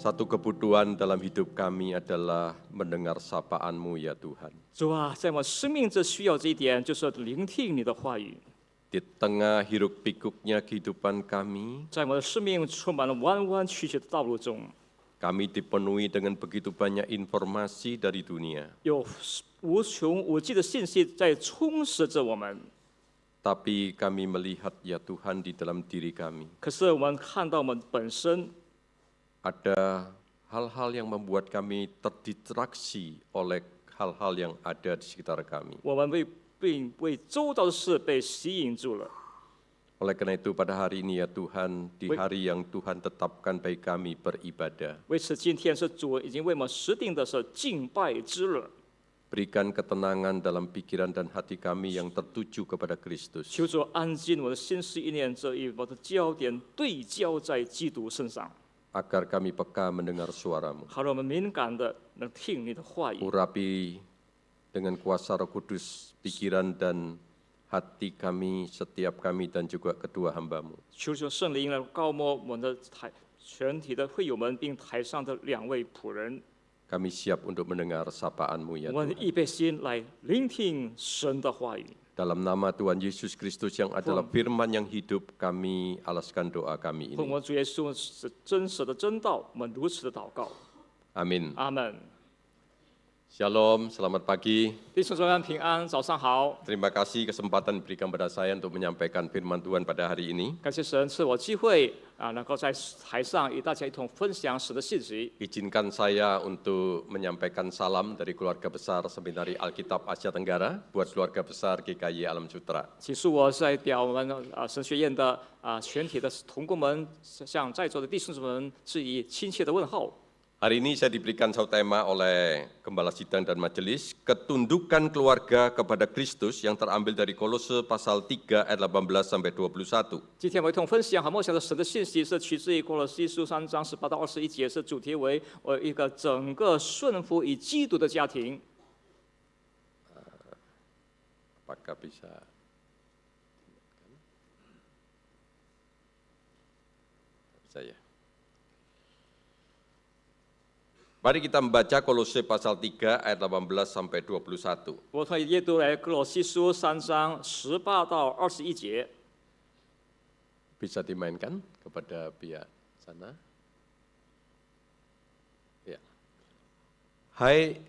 Satu kebutuhan dalam hidup kami adalah mendengar sapaan-Mu ya Tuhan. 主啊，在我生命最需要这一点，就是聆听你的话语。 Di tengah hiruk pikuknya kehidupan kami, 在我的生命充满了弯弯曲曲的道路中， kami dipenuhi dengan begitu banyak informasi dari dunia. 有无穷无尽的信息在充实着我们。 Tapi kami melihat ya Tuhan di dalam diri kami. 可是我们看到我们本身 Ada hal-hal yang membuat kami terdistraksi oleh hal-hal yang ada di sekitar kami. 我们为周遭的事被吸引住了。 Oleh karena itu pada hari ini ya Tuhan, di hari yang Tuhan tetapkan bagi kami beribadah. 为此，今天是主已经为我们实定的是敬拜之日。 Berikan ketenangan dalam pikiran dan hati kami yang tertuju kepada Kristus. 求主安静我的心思意念，这一我的焦点对焦在基督身上， Agar kami peka mendengar suara-Mu. 好让我们敏感的能听你的话语。 Urapi dengan kuasa Roh Kudus pikiran dan hati kami, setiap kami dan juga kedua hamba-Mu. 求主圣灵来高摩我们的全体的会友们，并台上的2位仆人， Kami siap untuk mendengar sapaan-Mu ya 我们 Tuhan. 预备心来聆听神的话语。 Dalam nama Tuhan Yesus Kristus yang adalah firman yang hidup, kami alaskan doa kami 奉 ini. 我主耶稣是真实的真道，我们如此的祷告。 Amin. 阿门。 Shalom, selamat pagi. 弟兄姊妹们平安，早上好。 Terima kasih kesempatan diberikan pada saya untuk menyampaikan firman Tuhan pada hari ini. 感谢神赐我机会能够在台上与大家一同分享神的信息。 Izinkan saya untuk menyampaikan salam dari keluarga besar Seminari Alkitab Asia Tenggara buat keluarga besar GKY Alam Sutra. 请恕我代表我们神学院的全体的同工们，向在座的弟兄姊妹们致以亲切的问候。 Hari ini saya diberikan satu tema oleh Gembala Sidang dan Majelis, ketundukan keluarga kepada Kristus yang terambil dari Kolose pasal 3 ayat 18 sampai 21. 今天我一同分享和默想的神的信息，是取自于哥罗西书3章18到21节，是主题为一个整个顺服与基督的家庭。 Apakah bisa? Bisa ya. Mari kita membaca Kolose pasal 3 ayat 18 sampai 21. 我可以阅读来哥罗西书3章18到21节。 Bisa dimainkan kepada pihak sana? Ya. Hai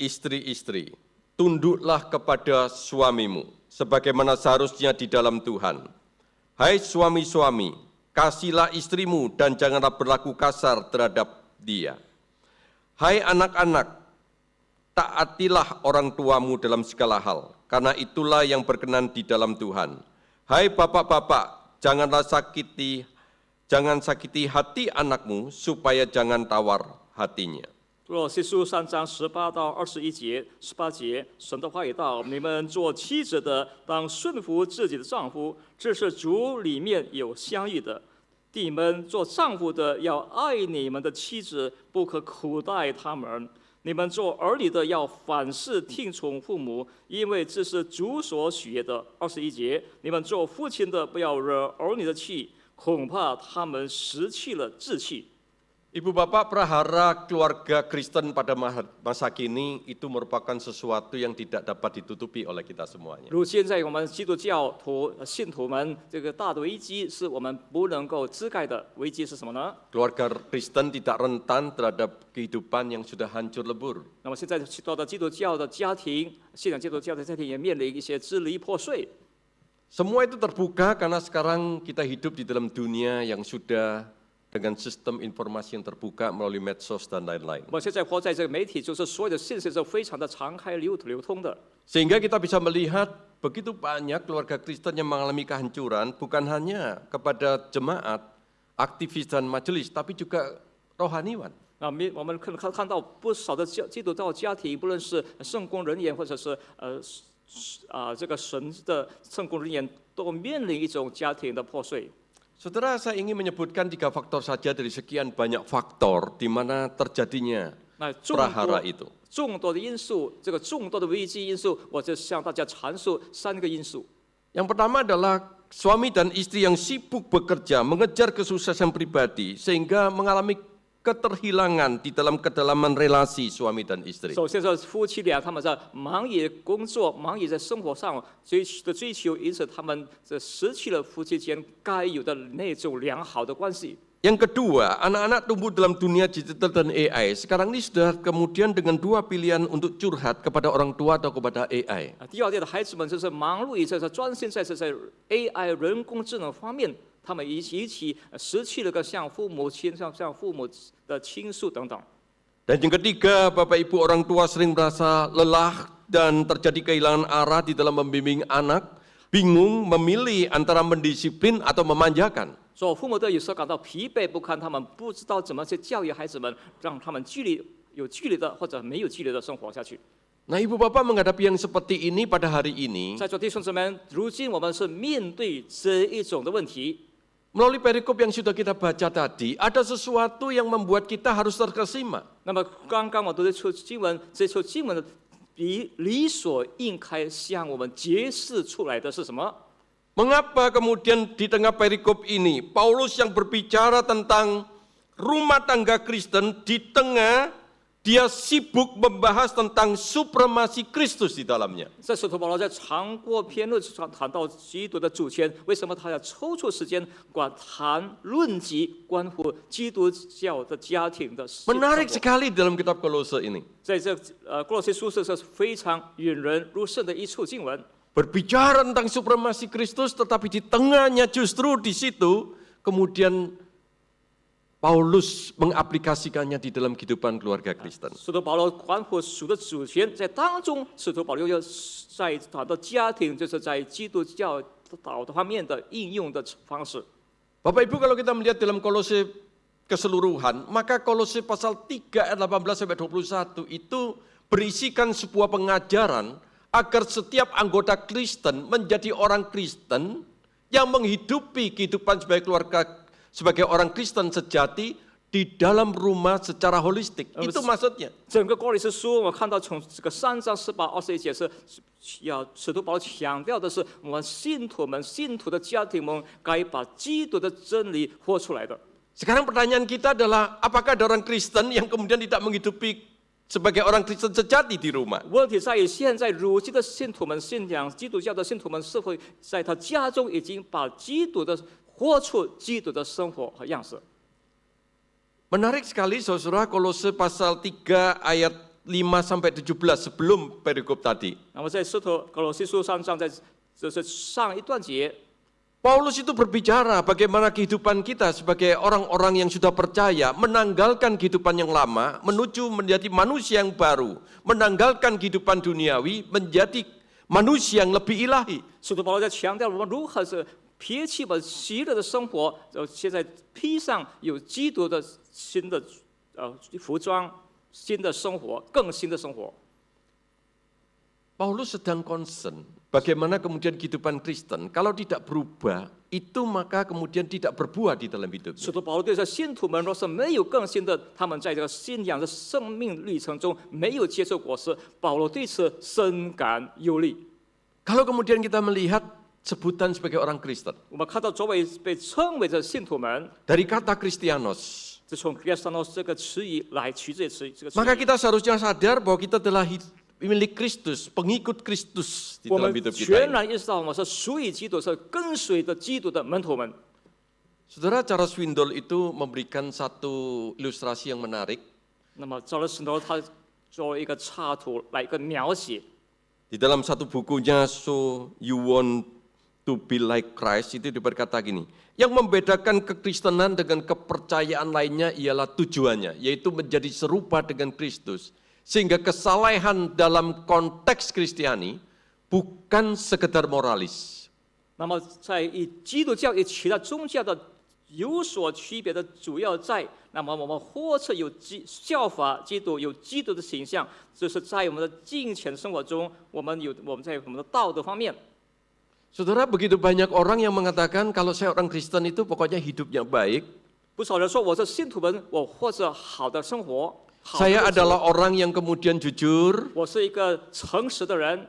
istri-istri, tunduklah kepada suamimu, sebagaimana seharusnya di dalam Tuhan. Hai suami-suami, kasihlah istrimu dan janganlah berlaku kasar terhadap dia. Hai anak-anak, taatilah orang tuamu dalam segala hal, karena itulah yang berkenan di dalam Tuhan. Hai bapak-bapak, jangan sakiti hati anakmu, supaya jangan tawar hatinya. 哥罗西书3章18到21节，18节，神的话语道：你们做妻子的，当顺服自己的丈夫，这是主里面有相遇的。弟们做丈夫的，要爱你们的妻子，不可苦待他们。你们做儿女的，要凡事听从父母，因为这是主所喜悦的。21节，你们做父亲的，不要惹儿女的气，恐怕他们失去了志气。 Ibu bapak, prahara keluarga Kristen pada masa kini itu merupakan sesuatu yang tidak dapat ditutupi oleh kita semuanya. 如今在我们基督教徒信徒们，这个大的危机是我们不能够遮盖的危机是什么呢？ Keluarga Kristen tidak rentan terhadap kehidupan yang sudah hancur lebur. 那么现在许多的基督教的家庭，信仰基督教的家庭也面临一些支离破碎。 Semua itu terbuka karena sekarang kita hidup di dalam dunia yang sudah dengan sistem informasi yang terbuka melalui medsos dan lain-lain. 我们现在活在这个媒体，就是所有的信息是非常的敞开流通的。 Sehingga kita bisa melihat begitu banyak keluarga Kristen yang mengalami kehancuran, bukan hanya kepada jemaat, aktivis dan majelis, tapi juga rohaniwan. 我们看到不少的基督教家庭，不论是圣工人员或者是这个神的圣工人员，都面临一种家庭的破碎。 Saudara, saya ingin menyebutkan 3 faktor saja dari sekian banyak faktor di mana terjadinya prahara itu. 众多的因素，这个众多的危机因素，我就向大家阐述3个因素。 Yang pertama adalah suami dan istri yang sibuk bekerja, mengejar kesuksesan pribadi, sehingga mengalami keterhilangan di dalam kedalaman relasi suami dan istri. 首先是夫妻俩他们在忙于工作、忙于在生活上追求，因此他们这失去了夫妻间该有的那种良好的关系。 Yang kedua, anak-anak tumbuh dalam dunia digital dan AI. Sekarang ini sudah kemudian dengan dua pilihan untuk curhat kepada orang tua atau kepada AI. 第二代的孩子们就是忙碌于专心在AI 人工智能方面，他们一起失去了个向父母亲、向父母的倾诉等等。 Dan yang ketiga, Bapak Ibu orang tua sering merasa lelah dan terjadi kehilangan arah di dalam membimbing anak, bingung memilih antara mendisiplin atau memanjakan. 所以父母都有时候感到疲惫不堪，他们不知道怎么去教育孩子们，让他们有纪律的或者没有纪律的生活下去。 Nah, Ibu Bapak menghadapi yang seperti ini pada hari ini 在座弟兄姊妹，如今我们是面对这一种的问题。 melalui perikop yang sudah kita baca tadi, ada sesuatu yang membuat kita harus terkesima. 那么刚刚我读的这处经文的理所应该向我们揭示出来的是什么？ Mengapa kemudian di tengah perikop ini, Paulus yang berbicara tentang rumah tangga Kristen, di tengah dia sibuk membahas tentang supremasi Kristus di dalamnya. 这使徒保罗在长过篇论谈到基督的主权，为什么他要抽出时间谈论及关乎基督教的家庭的生活？ Menarik sekali dalam kitab Kolose ini. 在这哥罗西书是非常引人入胜的一处经文。 Berbicara tentang supremasi Kristus, tetapi di tengahnya justru di situ kemudian Paulus mengaplikasikannya di dalam kehidupan keluarga Kristen. 使徒保罗关乎属的主权，在当中，使徒保罗又在谈到家庭，就是在基督教导方面的应用的方式。 Bapak Ibu, kalau kita melihat dalam Kolose keseluruhan, maka Kolose pasal 3 ayat 18 sampai 21 itu berisikan sebuah pengajaran agar setiap anggota Kristen menjadi orang Kristen yang menghidupi kehidupan sebagai orang Kristen sejati di dalam rumah secara holistik. Itu maksudnya. 整个哥罗西书，我看到从这个3章18、21节是要使徒保罗强调的是，我们信徒的家庭们该把基督的真理活出来的。 Sekarang pertanyaan kita adalah, apakah ada orang Kristen yang kemudian tidak menghidupi sebagai orang Kristen sejati di rumah? 问题在于，现在如今的信徒们信仰基督教的信徒们，是会在他家中已经把活出基督的生活和样式。 Menarik sekali saudara, Kolose pasal 3 ayat 5 sampai 17 sebelum perikop tadi. 那么在哥罗西书3章，这是上一段节， Paulus itu berbicara bagaimana kehidupan kita sebagai orang-orang yang sudah percaya menanggalkan kehidupan yang lama menuju menjadi manusia yang baru, menanggalkan kehidupan duniawi menjadi manusia yang lebih ilahi. 使徒保罗在强调我们如何是撇弃把喜乐的生活，现在披上有基督的新的服装、新的生活、更新的生活。 Paulus sedang concern bagaimana kemudian kehidupan Kristen kalau tidak berubah itu maka kemudian tidak berbuah di dalam hidupnya. 使徒保罗对这信徒们若是没有更新的，他们在这个信仰的生命历程中没有接受果实，保罗对此深感忧虑。 Kalau kemudian kita melihat sebutan sebagai orang Kristen 我们看到周围被称为的信徒们， dari kata Kristianos, 是从 Christianos 这个词语来取这词这个词 maka 语。 kita seharusnya sadar bahwa kita telah milik Kristus, pengikut Kristus di 我 dalam 们 hidup kita 全 ini. 然意识到，我们是属于基督，是跟随着基督的门徒们。 Saudara, Charles Swindoll itu memberikan satu ilustrasi yang menarik. 那么，照了使徒他作为一个插图来一个描写， Di dalam satu bukunya, So You Want to Be Like Christ, itu berkata gini, yang membedakan kekristenan dengan kepercayaan lainnya ialah tujuannya, yaitu menjadi serupa dengan Kristus. Sehingga kesalehan dalam konteks Kristiani bukan sekedar moralis. 那么在与基督教与其他宗教的有所区别的主要在，那么我们或者效法基督，有基督的形象，就是在我们的敬虔生活中，我们在我们的道德方面。 Saudara, begitu banyak orang yang mengatakan kalau saya orang Kristen itu pokoknya hidupnya baik. 不少人说我是信徒们，我活着好的生活。 Saya adalah orang yang kemudian jujur. 我是一个诚实的人，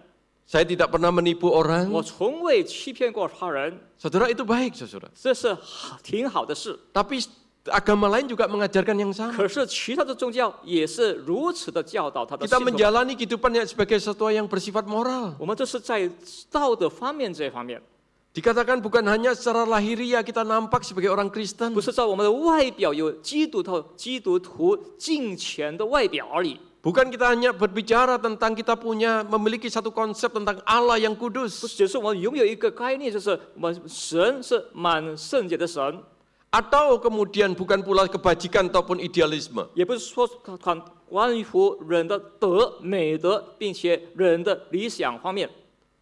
Saya tidak pernah menipu orang. 我从未欺骗过他人， Saudara, itu baik, saudara. 这是挺好的事。 Tapi agama lain juga mengajarkan yang sama. 可是其他的宗教也是如此的教导他的 Kita 信徒。 menjalani kehidupannya sebagai sesuatu yang bersifat moral. 我们这是在道德方面这方面， Dikatakan bukan hanya secara lahiriah kita nampak sebagai orang Kristen. 不是在我们的外表有基督徒敬虔的外表而已。 Bukan kita hanya berbicara tentang kita memiliki satu konsep tentang Allah yang 不 kudus. 是，只是我们拥有一个概念，就是我们神是满圣洁的神， Atau kemudian bukan pula kebajikan ataupun idealisme. 也不是说关乎人的美德，并且人的理想方面。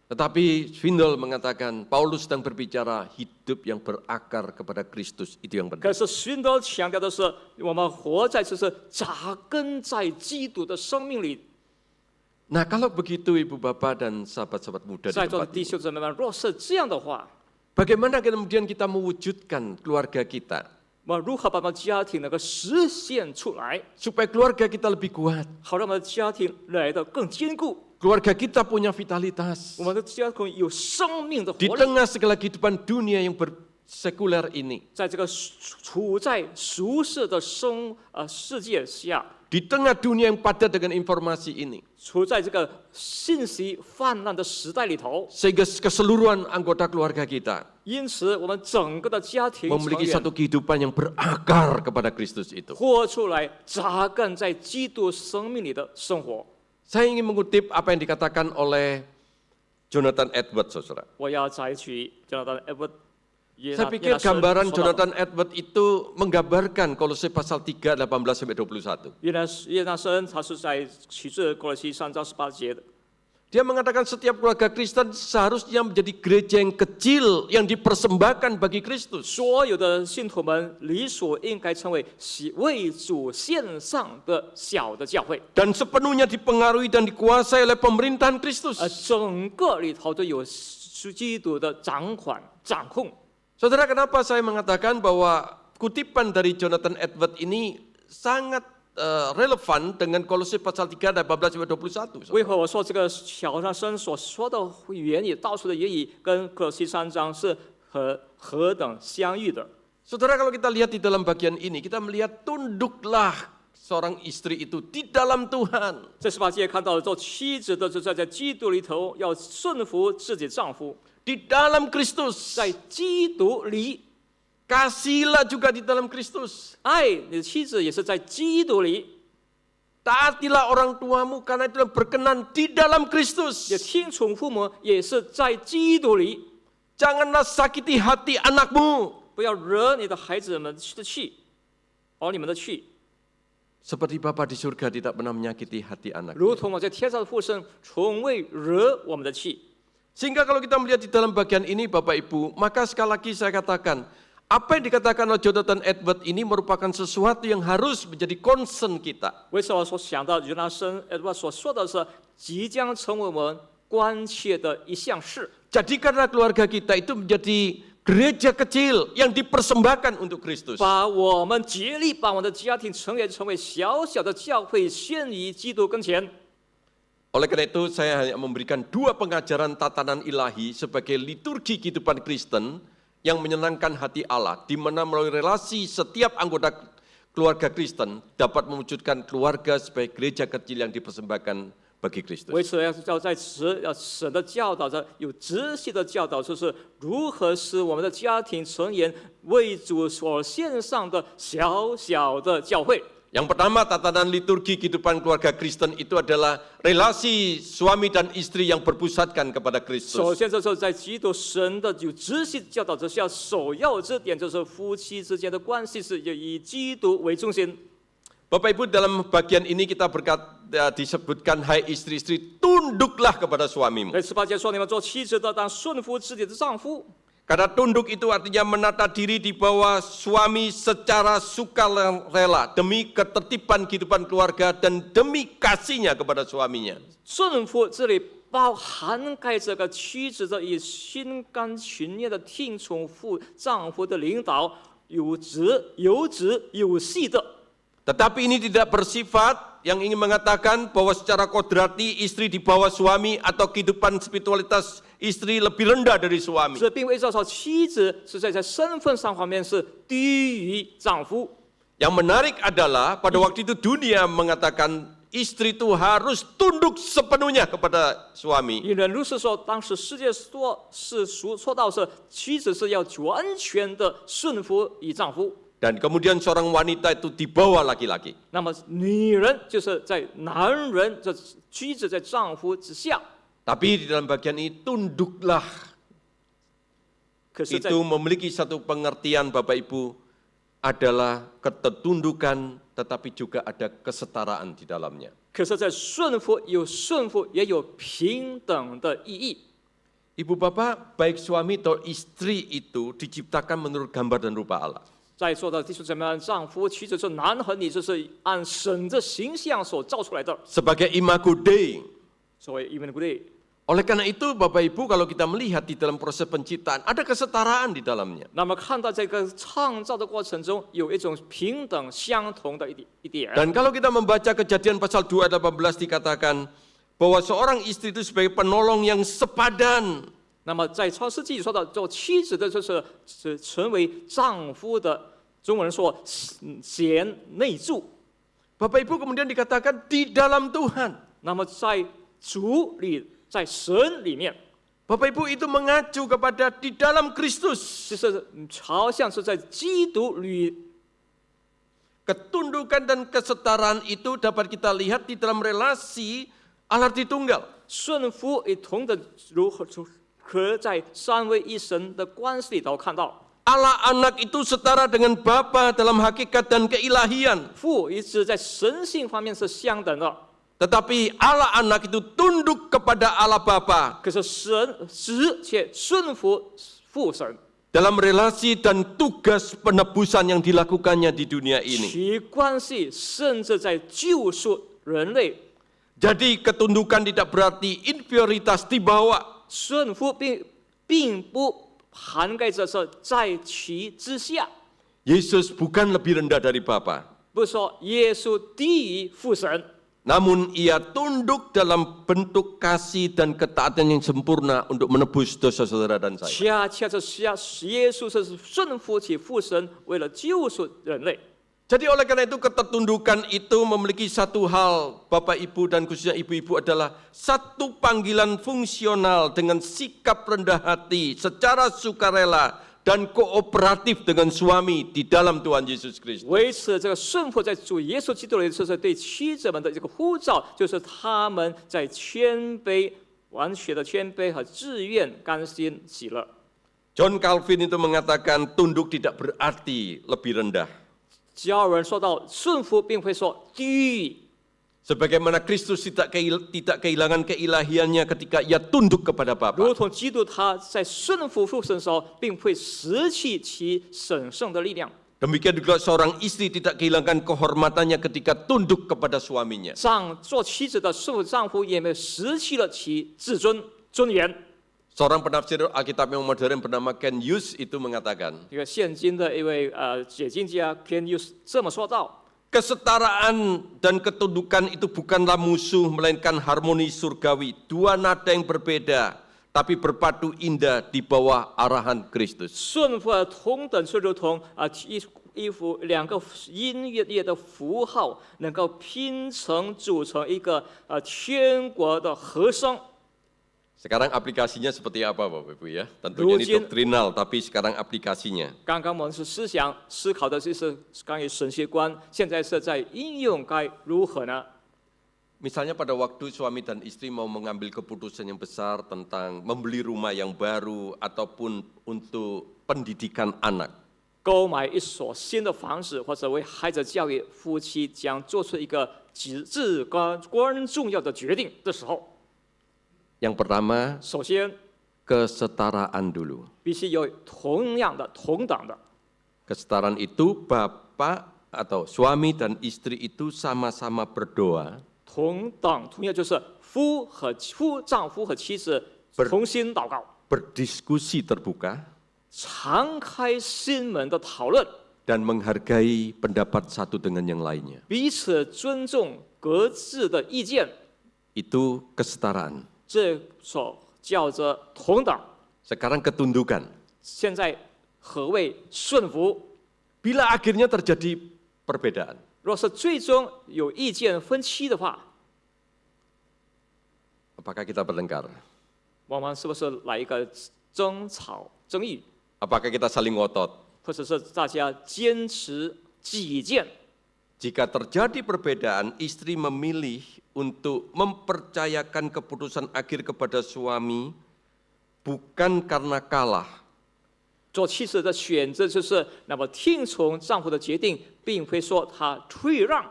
Tetapi Svindel mengatakan Paulus sedang berbicara hidup yang berakar kepada Kristus, itu yang 可 penting. 是勋德强调的是，我们活在这是扎根在基督的生命里。 Nah, kalau begitu Ibu Bapak dan sahabat-sahabat muda di 在座的 tempat 弟 ini, 兄姊妹们，若是这样的话， bagaimana kemudian kita mewujudkan keluarga kita 我们如何把我们家庭能够实现出来， supaya keluarga kita lebih kuat, 好让我们的家庭来得更坚固， keluarga kita punya vitalitas 我们的家庭有生命的活 di 力。 tengah segala kehidupan dunia yang bersekuler ini, 在这个处在俗世的世界下， di tengah dunia yang padat dengan informasi ini, 处在这个信息泛滥的时代里头， sehingga keseluruhan anggota keluarga kita 因此我们整个的家庭成 memiliki 员 satu kehidupan yang berakar kepada Kristus itu. 活出来扎根在基督生命里的生活。 Saya ingin mengutip apa yang dikatakan oleh Jonathan Edwards, saudara. 我要摘取 Jonathan Edwards Saya pikir gambaran Jonathan Edwards itu menggambarkan Kolose pasal 3, 18-21. 约拿生他是在启示哥罗西3章18节的。 Dia mengatakan setiap keluarga Kristen seharusnya menjadi gereja yang kecil yang dipersembahkan bagi Kristus. 所有的信徒们理所应该成为为主献上的小的教会， Dan sepenuhnya dipengaruhi dan dikuasai oleh pemerintahan Kristus. 整个里头都有基督的掌控。 Saudara, kenapa saya mengatakan bahwa kutipan dari Jonathan Edwards ini sangat relevan dengan Kolose pasal 3 ayat 18-21. 为何我说这个小学生所说的原理，道出的原理，跟哥罗西3章是何等相遇的？ Saudara, kalau kita lihat di dalam bagian ini, kita melihat tunduklah seorang istri itu di dalam Tuhan. 在18节看到做妻子的，就是在基督里头要顺服自己丈夫， Di dalam Kristus. 在基督里 Kasihlah juga di dalam Kristus. 爱你的妻子也是在基督里， Taatilah orang tuamu karena itu berkenan di dalam 也 Kristus. 听从父母也是在基督里， Janganlah sakiti hati anakmu. 不要惹你的孩子们的气，儿女们的气， Seperti Bapa di surga tidak pernah menyakiti hati anak. 如同我在天上的父神从未惹我们的气。 Sehingga kalau kita melihat di dalam bagian ini Bapak Ibu, maka sekali lagi saya katakan, apa yang dikatakan oleh Jonathan Edwards ini merupakan sesuatu yang harus menjadi concern kita. 为什么说想到约拿生所说的是即将成为我们关切的一项事？ Jadikanlah keluarga kita itu menjadi gereja kecil yang dipersembahkan untuk Kristus. 把我们竭力把我们的家庭成员成为小小的教会，献于基督跟前。 Oleh karena itu saya hanya memberikan 2 pengajaran tatanan ilahi sebagai liturgi kehidupan Kristen yang menyenangkan hati Allah, di mana melalui relasi setiap anggota keluarga Kristen dapat mewujudkan keluarga sebagai gereja kecil yang dipersembahkan bagi Kristus. 为此要在此要神的教导着，有仔细的教导，就是如何使我们的家庭成员为主所献上的小小的教会。 Yang pertama, tatanan liturgi kehidupan keluarga Kristen itu adalah relasi suami dan istri yang berpusatkan kepada 首 Kristus. 先，这是在基督神的有仔细教导之下，首要之点就是夫妻之间的关系是以基督为中心。 Bapak Ibu, dalam bagian ini kita disebutkan, hai istri-istri, tunduklah kepada suamimu. 在18节说，你们做妻子的当顺服自己的丈夫。 Karena tunduk itu artinya menata diri di bawah suami secara sukarela demi ketertiban kehidupan keluarga dan demi kasihnya kepada suaminya. 顺服这里涵盖这个妻子的以心甘情愿的听从丈夫的领导，有直有细的。Tetapi ini tidak bersifat yang ingin mengatakan bahwa secara kodrati istri di bawah suami atau kehidupan spiritualitas istri lebih rendah dari suami. 这并未照说妻子是在身份上方面是低于丈夫。 Yang menarik adalah pada waktu itu dunia mengatakan istri itu harus tunduk sepenuhnya kepada suami. 因人如是说，当时世界说到是妻子是要完全的顺服于丈夫， Dan kemudian seorang wanita itu di bawah laki-laki. 那么女人就是在男人这妻子在丈夫之下。 Tapi di dalam bagian ini tunduklah 可是在 itu memiliki satu pengertian Bapak Ibu adalah ketertundukan tetapi juga ada kesetaraan di dalamnya. 可是，在顺服有顺服，也有平等的意义。 Ibu Bapak, baik suami atau istri itu diciptakan menurut gambar dan rupa Allah. 在座的弟兄姊妹们，丈夫、妻子，这男和女，这是按神的形象所造出来的， Sebagai imago Dei. 所谓 image bearer。 Oleh karena itu Bapak Ibu kalau kita melihat di dalam proses penciptaan ada kesetaraan di dalamnya. 那么看到这个创造的过程中，有一种平等相同的一点。 Dan kalau kita membaca Kejadian pasal 2 ayat 18 dikatakan bahwa seorang istri itu sebagai penolong yang sepadan. 那么在创世纪说到做妻子的，是成为丈夫的，中文说贤内助。 Bapak Ibu kemudian dikatakan di dalam Tuhan. 那么在主里，在神里面， Bapak Ibu itu mengacu kepada di dalam Kristus. 就是好像是在基督里。 Ketundukan dan kesetaraan itu dapat kita lihat di dalam relasi Allah Tritunggal. 顺服也同的如何和在三位一神的关系里头看到， Allah anak itu setara dengan Bapa dalam hakikat dan keilahian. 父与子在神性方面是相等的， Tetapi Allah anak itu tunduk kepada Allah Bapa 可是神子却顺服父神， dalam relasi dan tugas penebusan yang dilakukannya di dunia ini. 其关系甚至在救赎人类。 Jadi ketundukan tidak berarti inferioritas di bawah. 顺服并不涵盖着是在其之下， Yesus bukan lebih rendah dari Bapa. 不是说耶稣低于父神， Namun ia tunduk dalam bentuk kasih dan ketaatan yang sempurna untuk menebus dosa saudara dan saya. 恰恰是耶稣是顺服起父神，为了救赎人类。 Jadi oleh karena itu ketertundukan itu memiliki satu hal, Bapak Ibu dan khususnya ibu-ibu adalah satu panggilan fungsional dengan sikap rendah hati secara sukarela dan kooperatif dengan suami di dalam Tuhan Yesus Kristus. 维持这个顺服在主耶稣基督里，这是对妻子们的这个呼召，就是他们在谦卑、完全的谦卑和自愿、甘心、喜乐。 John Calvin itu mengatakan tunduk tidak berarti lebih rendah. 教人说到顺服，并非说低于， Sebagaimana Kristus tidak kehilangan keilahiannya ketika ia tunduk kepada 如 Bapa. 同基督他在顺服父神的时候，并会失去其神圣的力量。 Demikian juga seorang istri tidak kehilangan kehormatannya ketika tunduk kepada suaminya. 做妻子的顺服丈夫，也没有失去了其自尊尊严。 Seorang penafsir Alkitab yang modern bernama Ken Hughes itu mengatakan, 这个现今的一位解经家 Ken Hughes 这么说道： kesetaraan dan ketundukan itu bukanlah musuh, melainkan harmoni surgawi. Dua nada yang berbeda, tapi berpadu indah di bawah arahan Kristus. 顺服和同等是如同两个音乐的符号，能够拼成组成一个天国的和声。 Sekarang aplikasinya seperti apa Bapak Ibu ya? Tentunya ini doktrinal, tapi sekarang aplikasinya. 刚刚我们是思考的就是关于神学观，现在是在应用该如何呢？ Misalnya pada waktu suami dan istri mau mengambil keputusan yang besar tentang membeli rumah yang baru ataupun untuk pendidikan anak. 购买一所新的房子，或者为孩子教育，夫妻将做出一个至关重要的决定的时候， Yang pertama, 首先 kesetaraan dulu. 必须有同样的、同等的。 Kesetaraan itu bapak atau suami dan istri itu sama-sama berdoa 同样就是丈夫和妻子同心祷告， berdiskusi terbuka 敞开心门的讨论， dan menghargai pendapat satu dengan yang lainnya. 彼此尊重各自的意见， Itu kesetaraan. 这所叫做同等。 Sekarang ketundukan. 现在何谓顺服？ Bila akhirnya terjadi perbedaan, 若是最终有意见分歧的话， apakah kita bertengkar? 我们是不是来一个争吵、争议， Apakah kita saling ngotot? 或者是大家坚持己见？ Jika terjadi perbedaan, istri memilih untuk mempercayakan keputusan akhir kepada suami bukan karena kalah, 做妻子的选择就是，那么听从丈夫的决定，并非说她退让，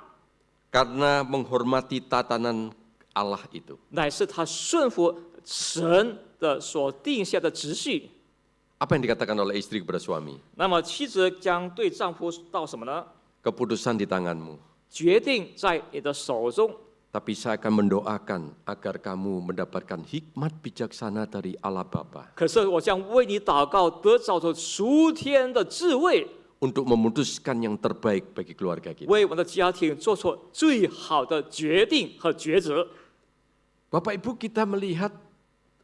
karena menghormati tatanan Allah itu. 乃是她顺服神的所定下的秩序。 Apa yang dikatakan oleh istri kepada suami? 那么妻子将对丈夫到什么呢？ Keputusan di tanganmu. 决定在你的手中， Tapi saya akan mendoakan agar kamu mendapatkan hikmat bijaksana dari Allah Bapa 可是我将为你祷告，得着这属天的智慧， untuk memutuskan yang terbaik bagi keluarga kita. 为我们的家庭做出最好的决定和抉择。 Bapak Ibu, kita melihat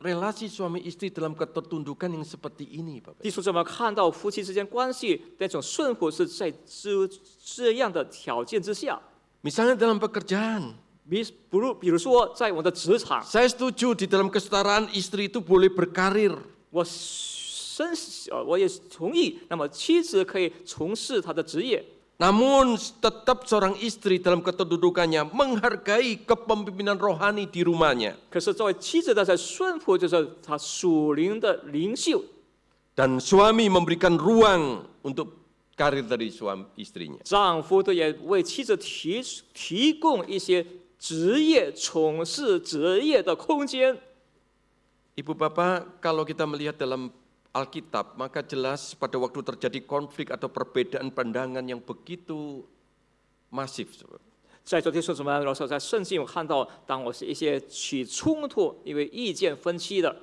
relasi suami istri dalam ketertundukan yang seperti ini, Bapak. 弟兄姊妹，看到夫妻之间关系那种顺服是在这样的条件之下， Misalnya dalam pekerjaan, 比如说在我的职场， saya setuju di dalam kesetaraan istri itu boleh berkarir. 我也同意，那么妻子可以从事她的职业， Namun tetap seorang istri dalam keterdudukannya menghargai kepemimpinan rohani di rumahnya. 可是作为妻子的在顺服，就是她属灵的领袖。 Dan suami memberikan ruang untuk karir dari suami istrinya. 丈夫都也为妻子提供一些职业、从事职业的空间。 Ibu Bapak, kalau kita melihat dalam Alkitab, maka jelas pada waktu terjadi konflik atau perbedaan pandangan yang begitu masif. 在昨天说什么？老师在圣经有看到，当我是一些起冲突，因为意见分歧的。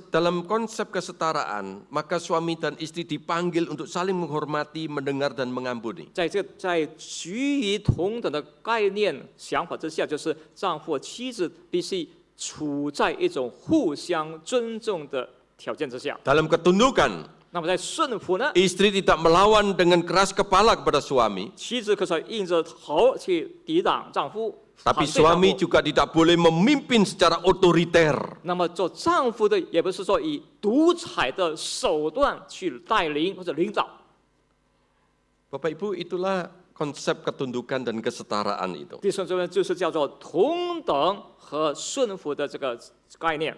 Dalam konsep kesetaraan, maka suami dan istri dipanggil untuk saling menghormati, mendengar dan mengampuni. 在趋于同等的概念想法之下，就是丈夫和妻子必须处在一种互相尊重的条件之下。 Dalam ketundukan, 那么在顺服呢， istri tidak melawan dengan keras kepala kepada suami, 妻子可是硬着头去抵挡丈夫。 tapi 反对丈夫 suami juga tidak boleh memimpin secara otoriter. 那么做丈夫的也不是说以独裁的手段去带领或者领导。 Bapak Ibu, itulah konsep ketundukan dan kesetaraan itu. 弟兄姊妹，就是叫做同等和顺服的这个概念。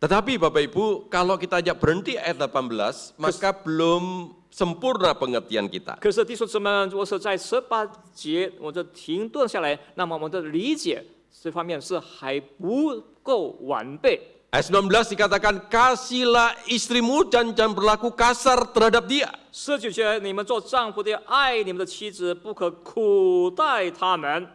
Tetapi Bapak Ibu, kalau kita ajak berhenti ayat 18, maka belum sempurna pengertian kita. 可是弟兄姊妹，如果是在18节我就停顿下来，那么我们的理解这方面是还不够完备。 Ayat 19 dikatakan, kasihlah istrimu dan jangan berlaku kasar terhadap dia. 19节，你们做丈夫的爱你们的妻子，不可苦待他们。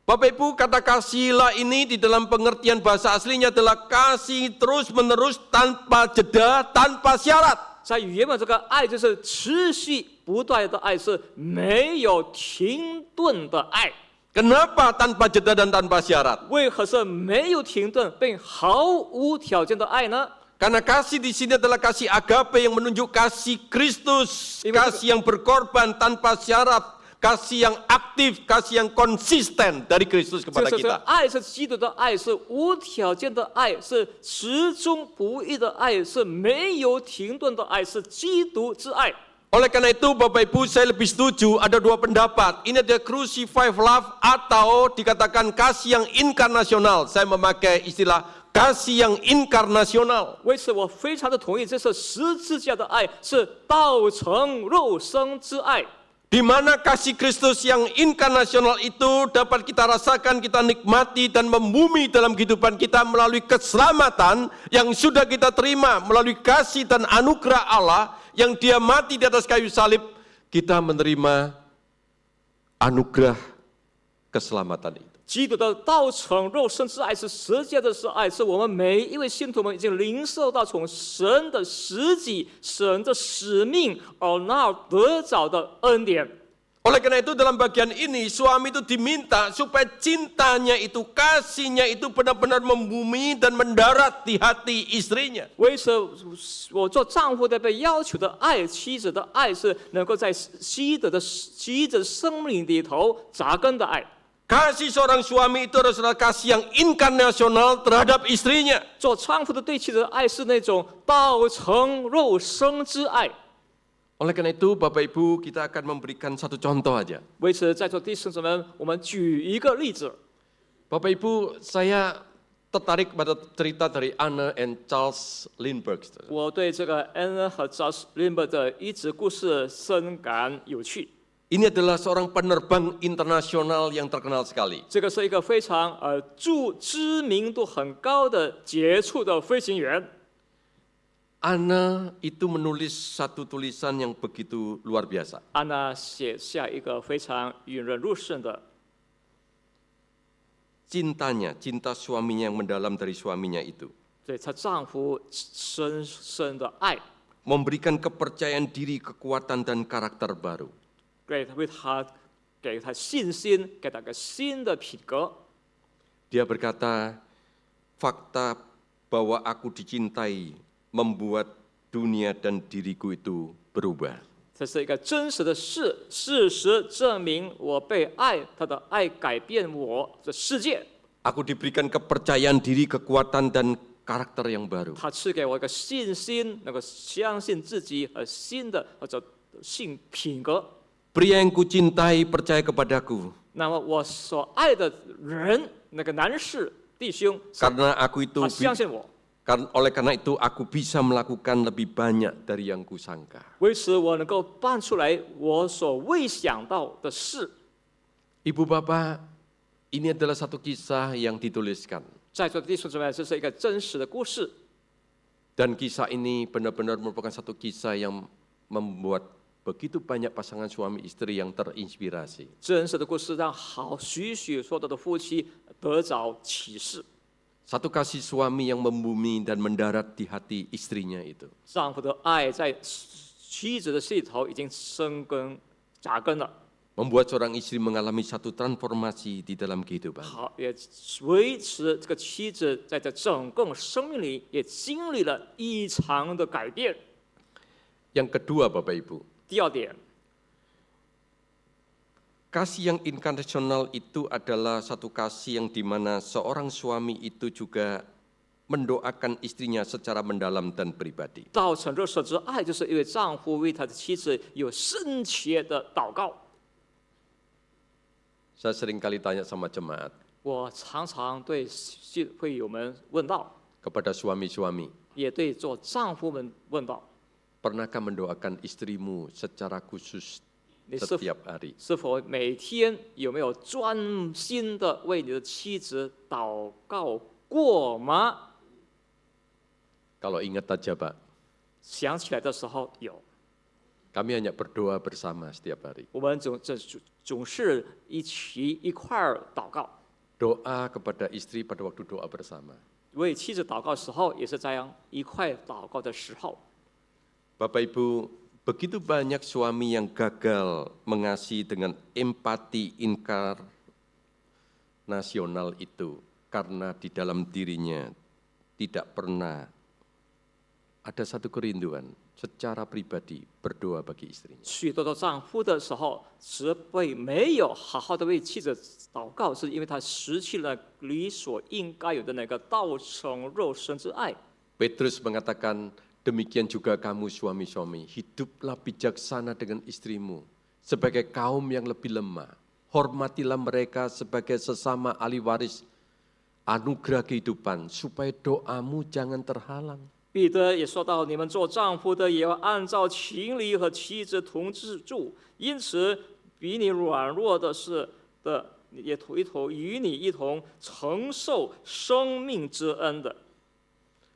Bapak Ibu, kata kasihlah ini di dalam pengertian bahasa aslinya adalah kasih terus-menerus tanpa jeda, tanpa syarat. 在原本这个爱就是持续不断的爱，是没有停顿的爱。 Kenapa tanpa jeda dan tanpa syarat? 为何是没有停顿并毫无条件的爱呢？ Karena kasih di sini adalah kasih agape yang menunjuk kasih Kristus, kasih yang berkorban tanpa syarat, kasih yang aktif, kasih yang konsisten dari Kristus 这 kepada 是这个 kita. 爱是基督的爱，是无条件的爱，是始终不渝的爱，是没有停顿的爱，是基督之爱。 Oleh karena itu Bapak Ibu, saya lebih setuju ada dua pendapat. Ini ada crucified love atau dikatakan kasih yang inkarnasional. Saya memakai istilah kasih yang inkarnasional. 为此，我非常的同意，这是十字架的爱，是道成肉身之爱。 Di mana kasih Kristus yang inkarnasional itu dapat kita rasakan, kita nikmati dan membumi dalam kehidupan kita melalui keselamatan yang sudah kita terima melalui kasih dan anugerah Allah yang Dia mati di atas kayu salib, kita menerima anugerah keselamatan itu. 基督的道成肉身之爱是十架的是爱，是我们每一位信徒们已经领受到从神的实际、神的使命而那得着的恩典。 Oleh karena itu dalam bagian ini suami itu diminta supaya cintanya itu, kasihnya itu benar-benar membumi dan mendarat di hati istrinya. 为此，我做丈夫的被要求的爱妻子的爱是能够在妻子的生命里头扎根的爱。 Kasih seorang suami itu adalah kasih yang inkarnasional terhadap istrinya. 做丈夫的对妻子的爱是那种道成肉身之爱。 Oleh karena itu Bapak Ibu kita akan memberikan satu contoh aja. 为此，在座弟兄姊妹们，我们举一个例子。 Bapak Ibu saya tertarik pada cerita dari Anne and Charles Lindbergh. 我对这个恩恩和 Charles Lindbergh 的一则故事深感有趣。 Ini adalah seorang penerbang internasional yang terkenal sekali. 这个是一个非常知名度很高的杰出的飞行员。 Anne itu menulis satu tulisan yang begitu luar biasa. 安娜写下一个非常引人入胜的 Cintanya, cinta suaminya yang mendalam dari suaminya itu. 对她丈夫深深的爱， Memberikan kepercayaan diri, kekuatan dan karakter baru. 给她信心，给她个新的品格。 Dia berkata, fakta bahwa aku dicintai membuat dunia dan diriku itu berubah. 这是一个真实的事实证明我被爱，她的爱改变我的世界。 Aku diberikan kepercayaan diri, kekuatan dan karakter yang baru. 她赐给我一个信心，能够相信自己和新的或者性品格。 Pria yang kucintai percaya kepadaku. 那么我所爱的人，那个男士弟兄， Karena aku itu 他相信我。 oleh karena itu aku bisa melakukan lebih banyak dari yang kusangka. 为此，我能够办出来我所未想到的事。 Ibu bapak, ini adalah satu kisah yang dituliskan. 在座的弟兄姊妹，这是一个真实的故事。 Dan kisah ini benar-benar merupakan satu kisah yang membuat begitu banyak pasangan suami istri yang terinspirasi. 真实的故事让许多的夫妻得着启示。 Satu kasih suami yang membumi dan mendarat di hati istrinya itu. 丈夫的爱在妻子的心里头已经生根扎根了， Membuat seorang istri mengalami satu transformasi di dalam kehidupan. 好，也维持这个妻子在这整个生命里也经历了异常的改变。 Yang kedua Bapak Ibu, 第二点， kasih yang inkarnasional itu adalah satu kasih yang dimana seorang suami itu juga mendoakan istrinya secara mendalam dan pribadi. 道成肉身之爱，就是一位丈夫为他的妻子有深切的祷告。 Saya sering kali tanya sama jemaat, 我常常对会友们问道， kepada suami-suami, 也对做丈夫们问道： pernahkah mendoakan istrimu secara khusus 你 setiap hari? 是否每天有没有专心的为你的妻子祷告过吗？ Kalau ingat aja Pak, 想起来的时候有， kami hanya berdoa bersama setiap hari. 我们总是一块儿祷告， Doa kepada istri pada waktu doa bersama. 为妻子祷告的时候也是这样一块祷告的时候。 Bapak Ibu, begitu banyak suami yang gagal mengasihi dengan empati inkarnasional itu karena di dalam dirinya tidak pernah ada satu kerinduan secara pribadi berdoa bagi istrinya. 许多的丈夫的时候，没有好好的为妻子祷告，是因为他失去了理所应该有的那个道成肉身之爱。 Petrus mengatakan, demikian juga kamu suami-suami, hiduplah bijaksana dengan istrimu sebagai kaum yang lebih lemah. Hormatilah mereka sebagai sesama ahli waris anugerah kehidupan, supaya doamu jangan terhalang. 彼得也说到：“你们做丈夫的，也要按照情理和妻子同住。因此，比你软弱的也与你一同承受生命之恩的。”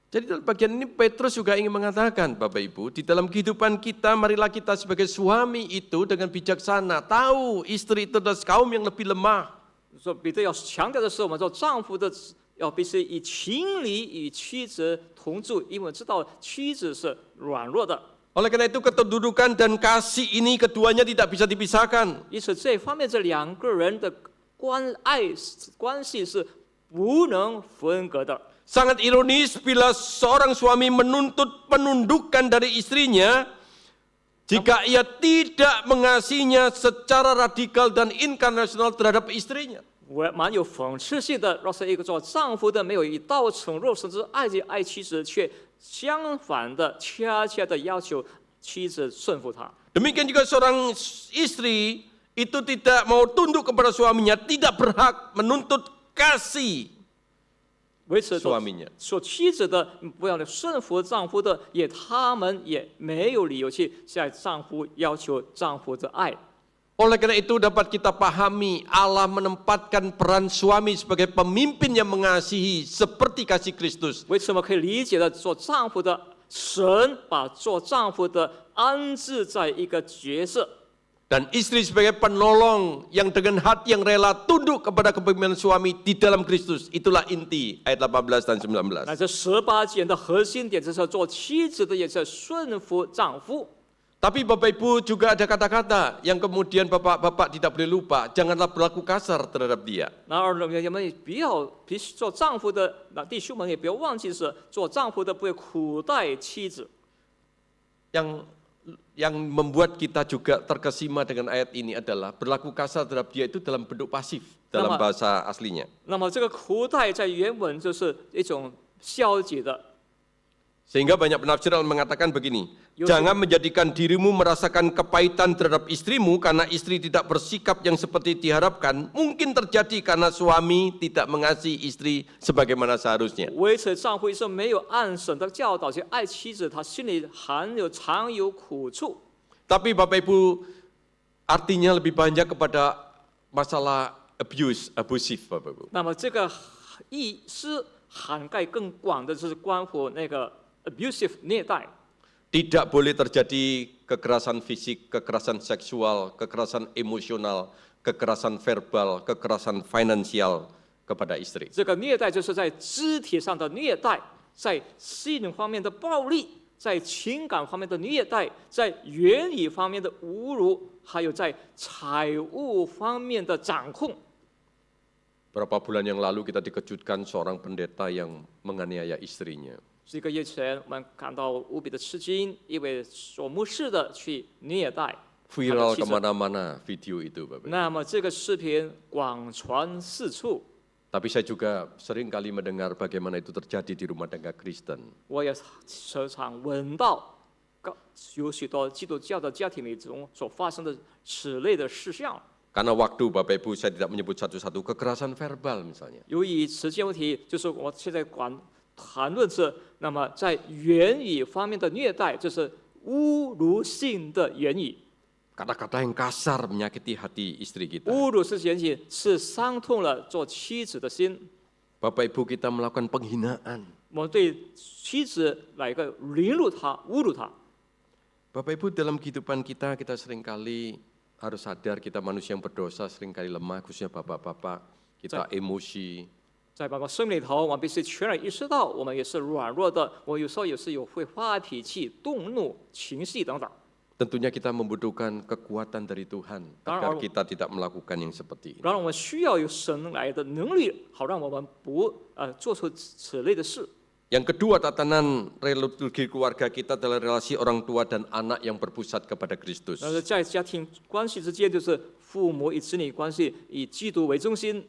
Jadi dalam bagian ini Petrus juga ingin mengatakan, Bapak Ibu, di dalam kehidupan kita, marilah kita sebagai suami itu dengan bijaksana, tahu istri itu adalah kaum yang lebih lemah. 说彼得要强调的是，我们说丈夫的要必须以情理与妻子同住，因为知道妻子是软弱的。 Oleh karena itu kedudukan dan kasih ini keduanya tidak bisa dipisahkan. 因此这方面这两个人的关系是不能分割的。 Sangat ironis bila seorang suami menuntut penundukan dari istrinya jika ia tidak mengasihinya secara radikal dan inkarnasional terhadap istrinya. 蛮有讽刺性的，若是一个做丈夫的没有以道成肉，甚至爱妻子，却相反的恰恰的要求妻子顺服他。 Demikian juga seorang istri itu tidak mau tunduk kepada suaminya, tidak berhak menuntut kasih 维持 suaminya. 说妻子的不要顺服丈夫的，他们也没有理由去向丈夫要求丈夫的爱。 Oleh karena itu dapat kita pahami Allah menempatkan peran suami sebagai pemimpin yang mengasihi seperti kasih Kristus. 为什么可以理解的做丈夫的神把做丈夫的安置在一个角色， Dan istri sebagai penolong yang dengan hati yang rela tunduk kepada kepemimpinan suami di dalam Kristus. Itulah inti ayat 18 dan 19. 那这18节的核心点就是做妻子的也是顺服丈夫。 Tapi Bapak Ibu juga ada kata-kata yang kemudian Bapak-Bapak tidak boleh lupa. Janganlah berlaku kasar terhadap dia. 然而，我们也不要做丈夫的弟兄们也不要忘记是做丈夫的不要苦待妻子。 Yang membuat kita juga terkesima dengan ayat ini adalah berlaku kasar terhadap dia itu dalam bentuk pasif dalam bahasa aslinya. 那么这个苦待在原文就是一种消极的。 Sehingga banyak penafsiran mengatakan begini, jangan menjadikan dirimu merasakan kepahitan terhadap istrimu karena istri tidak bersikap yang seperti diharapkan. Mungkin terjadi karena suami tidak mengasihi istri sebagaimana seharusnya. 维持丈夫一生没有按神的教导去爱妻子，他心里常有苦处。 Tapi Bapak Ibu, artinya lebih banyak kepada masalah abusif Bapak Ibu. 那么这个意思涵盖更广的，就是关乎那个 abusive 虐待。 Tidak boleh terjadi kekerasan fisik, kekerasan seksual, kekerasan emosional, kekerasan verbal, kekerasan finansial kepada istri. 这个虐待就是在肢体上的虐待，在性方面的暴力，在情感方面的虐待，在言语方面的侮辱，还有在财务方面的掌控。 Berapa bulan yang lalu kita dikejutkan seorang pendeta yang menganiaya istrinya. 几个月前，我们感到无比的吃惊，因为做牧师的去虐待。 Viral kemana-mana video itu Bapak. 那么这个视频广传四处， Tapi saya juga sering kali mendengar bagaimana itu terjadi di rumah tangga Kristen. 我也时常闻到有许多基督教的家庭里中所发生的此类的事项。 Karena waktu Bapak Ibu saya tidak menyebut satu-satu, kekerasan verbal misalnya. 由于时间问题，就是我现在谈论是，那么在言语方面的虐待，这是侮辱性的言语。 Kata-kata yang kasar menyakiti hati istri kita. 侮辱式言语是伤痛了做妻子的心。 Bapak Ibu kita melakukan penghinaan. 我们对妻子来一个凌辱她、侮辱她。 Bapak Ibu dalam kehidupan kita seringkali harus sadar kita manusia yang berdosa, seringkali lemah, khususnya bapak-bapak, kita emosi. 在包括生命里头，我们必须全然意识到，我们也是软弱的。我有时候也是会发脾气、动怒、情绪等等。 Tentunya kita membutuhkan kekuatan dari Tuhan agar kita tidak melakukan yang seperti ini. 然而，我们需要有神来的能力，好让我们不做出此类的事。 Yang kedua, tatanan relasi keluarga kita adalah relasi orang tua dan anak yang berpusat kepada Kristus. 在家庭关系之间，就是父母与子女关系以基督为中心。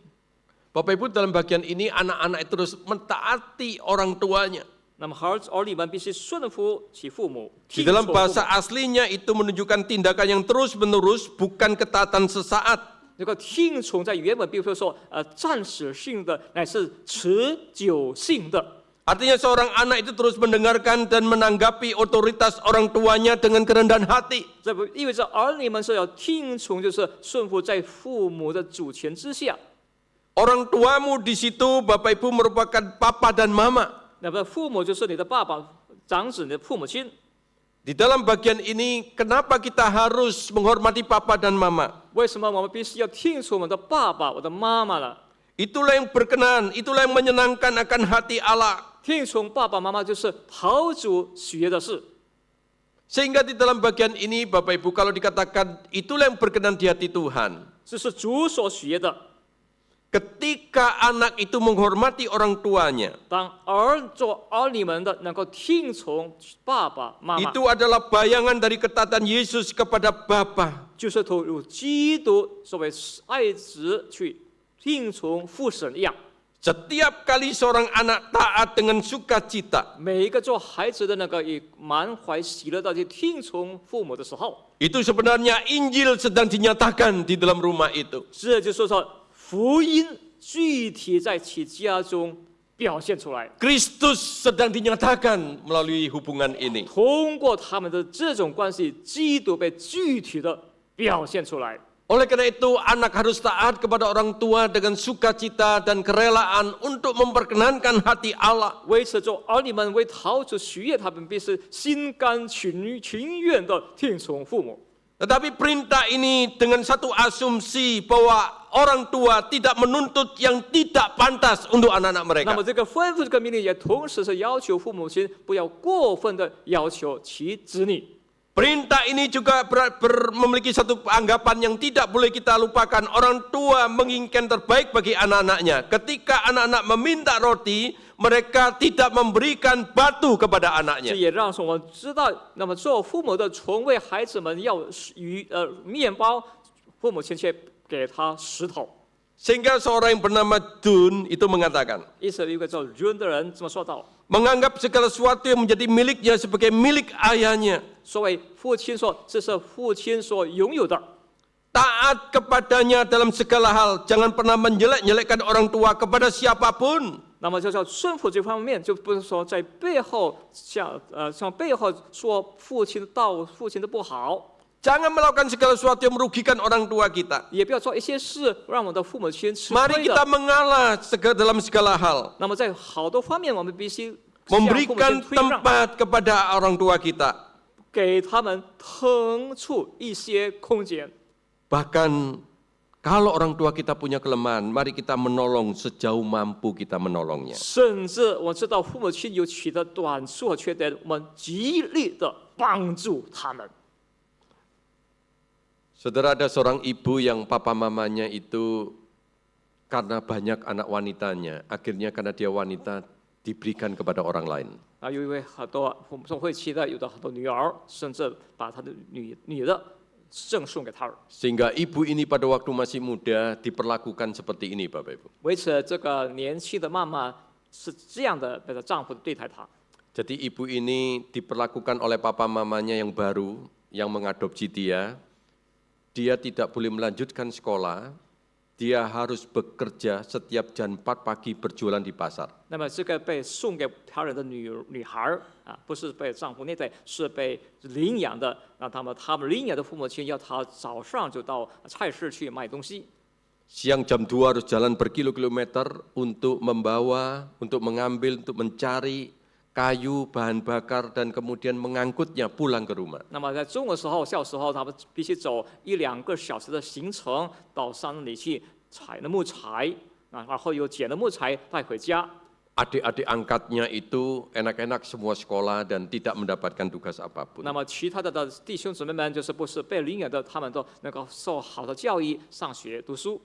Bapak Ibu dalam bagian ini anak-anak terus mentaati orang tuanya. 那么儿女们必须顺服其父母。 Di dalam bahasa aslinya itu menunjukkan tindakan yang terus-menerus, bukan ketaatan sesaat. 这个听从在原本，比如说暂时性的，乃是持久性的。 Artinya seorang anak itu terus mendengarkan dan menanggapi otoritas orang tuanya dengan kerendahan hati. 这不意味着儿女们是要听从，就是顺服在父母的主权之下。 Orang tuamu di situ, Bapak Ibu merupakan papa dan mama. 那么父母就是你的爸爸、长子、你的父母亲。 Di dalam bagian ini, kenapa kita harus menghormati papa dan mama? 为什么我们必须要听从我们的爸爸、我的妈妈呢？ Itulah yang berkenan, itulah yang menyenangkan akan hati Allah. 听从爸爸妈妈就是讨主喜悦的事。 Sehingga di dalam bagian ini Bapak Ibu kalau dikatakan itulah yang berkenan di hati Tuhan. 这是主所喜悦的。 Ketika anak itu menghormati orang tuanya, 当做儿女们的能够听从爸爸妈妈， itu adalah bayangan dari ketatan Yesus kepada Bapa. 就是投入基督作为爱子去听从父神一样。 Setiap kali seorang anak taat dengan sukacita, 每一个做孩子的那个以满怀喜乐的去听从父母的时候， itu sebenarnya Injil sedang dinyatakan di dalam rumah itu. 这就是说福音具体在其家中表现出来。 Kristus sedang dinyatakan melalui hubungan ini. 通过他们的这种关系，基督被具体的表现出来。 Oleh karena itu, anak harus taat kepada orang tua dengan sukacita dan kerelaan untuk memperkenankan hati Allah. 为此，做儿女们为讨主喜悦，他们必是心甘情愿的听从父母。 Tetapi perintah ini dengan satu asumsi bahwa orang tua tidak menuntut yang tidak pantas untuk anak-anak 那么 mereka. 这个吩咐这个命令也同时是要求父母亲不要过分的要求其子女。 Perintah ini juga memiliki satu anggapan yang tidak boleh kita lupakan. Orang tua menginginkan terbaik bagi anak-anaknya. Ketika anak-anak meminta roti, mereka tidak memberikan batu kepada 这 anaknya. 也让我们知道，那么做父母的从为孩子们要面包，父母亲却给他石头。 Sehingga seorang yang bernama Dun itu mengatakan, 以色列一个叫约的人这么说道： menganggap segala sesuatu yang menjadi miliknya sebagai milik ayahnya. 所谓父亲说，这是父亲所拥有的。 Taat kepadanya dalam segala hal. Jangan pernah menjelek-jelekkan orang tua kepada siapapun. 那么就叫顺服这方面，就不是说在背后向背后说父亲的不好， Jangan melakukan segala sesuatu yang merugikan orang tua kita. 也不要做一些事让我们的父母亲吃 Mari 亏 kita 的。 mengalah dalam segala hal. 那么在好多方面，我们必须向父母亲 Memberikan 退让， tempat kepada orang tua kita. 给他们腾出一些空间。 Bahkan kalau orang tua kita punya kelemahan, mari kita menolong sejauh mampu kita menolongnya. 甚至我知道父母亲有其的短处和缺点，我们极力的帮助他们。 Saudara, ada seorang ibu yang papa mamanya itu karena banyak anak wanitanya, akhirnya karena dia wanita diberikan kepada orang lain. 啊，有一位很多总会期待有的很多女儿，甚至把她的女的赠送给他儿。 Sehingga ibu ini pada waktu masih muda diperlakukan seperti ini, Bapak Ibu. 为此，这个年轻的妈妈是这样的被她丈夫对待她。 Jadi ibu ini diperlakukan oleh papa mamanya yang baru, yang mengadopsi dia. Dia tidak boleh melanjutkan sekolah, dia harus bekerja setiap jam 4 pagi berjualan di pasar. 那么这个被送给他人的女孩啊，不是被丈夫虐待，是被领养的。让他们领养的父母亲要她早上就到菜市去卖东西。 Siang jam 2 harus jalan berkilo-kilometer untuk membawa, untuk mengambil, untuk mencari kayu, bahan bakar, dan kemudian mengangkutnya pulang ke rumah. 那么在中午的时候、下午时候，他们必须走1-2个小时的行程到山里去采那木材，然后又捡了木材带回家。 Adik-adik angkatnya itu enak-enak semua sekolah dan tidak mendapatkan tugas apapun. 那么其他的弟兄姊妹们，就是不是被领养的，他们都能够受好的教育、上学读书。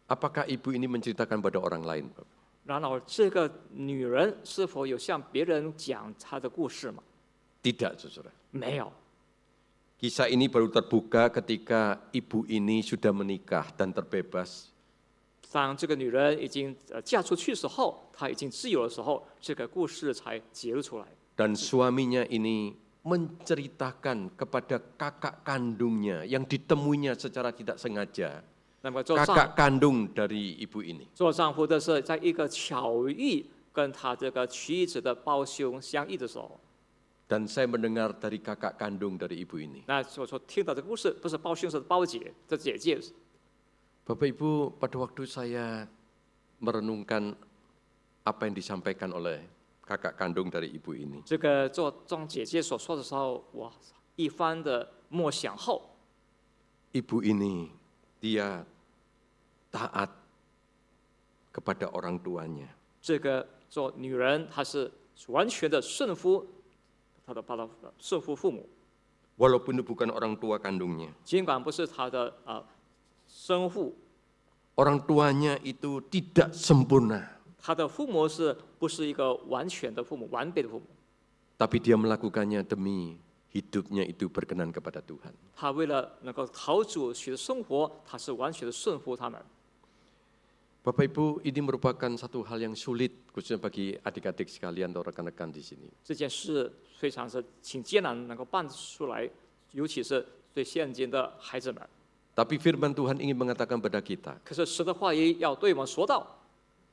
Apakah ibu ini menceritakan pada orang lain, Bapak? 然而，这个女人是否有向别人讲她的故事吗？ Tidak, saudara. 没有。 Kisah ini baru terbuka ketika ibu ini sudah menikah dan terbebas. 当这个女人已经嫁出去的时候，她已经自由的时候，这个故事才揭露出来。 Dan suaminya ini menceritakan kepada kakak kandungnya yang ditemuinya secara tidak sengaja. 那么做 Kakak kandung dari ibu ini. 丈夫的是在一个巧遇跟他这个妻子的胞兄相遇的时候， Dan saya mendengar dari kakak kandung dari ibu ini. 那所听到的故事不是胞兄，是胞姐的姐姐。 Bapak Ibu, pada waktu saya merenungkan apa yang disampaikan oleh kakak kandung dari ibu ini. 这个做姐姐所说的时候，我一番的默想后， Ibu ini dia taat kepada orang tuanya. 这个做女人，她是完全的顺服顺服父母， Walaupun itu bukan orang tua kandungnya. 尽管不是她的生父， Orang tuanya itu tidak sempurna. 她的父母不是一个完全的父母、完备的父母？ Tapi dia melakukannya demi hidupnya itu berkenan kepada Tuhan. 她为了能够讨主许的生活，她是完全的顺服他们。 Bapak Ibu, ini merupakan satu hal yang sulit khususnya bagi adik-adik sekalian atau rekan-rekan di sini. 这件事非常是挺艰难能够办出来，尤其是对现今的孩子们。 Tapi firman Tuhan ingin mengatakan pada kita, 可是神的话语要对我们说到，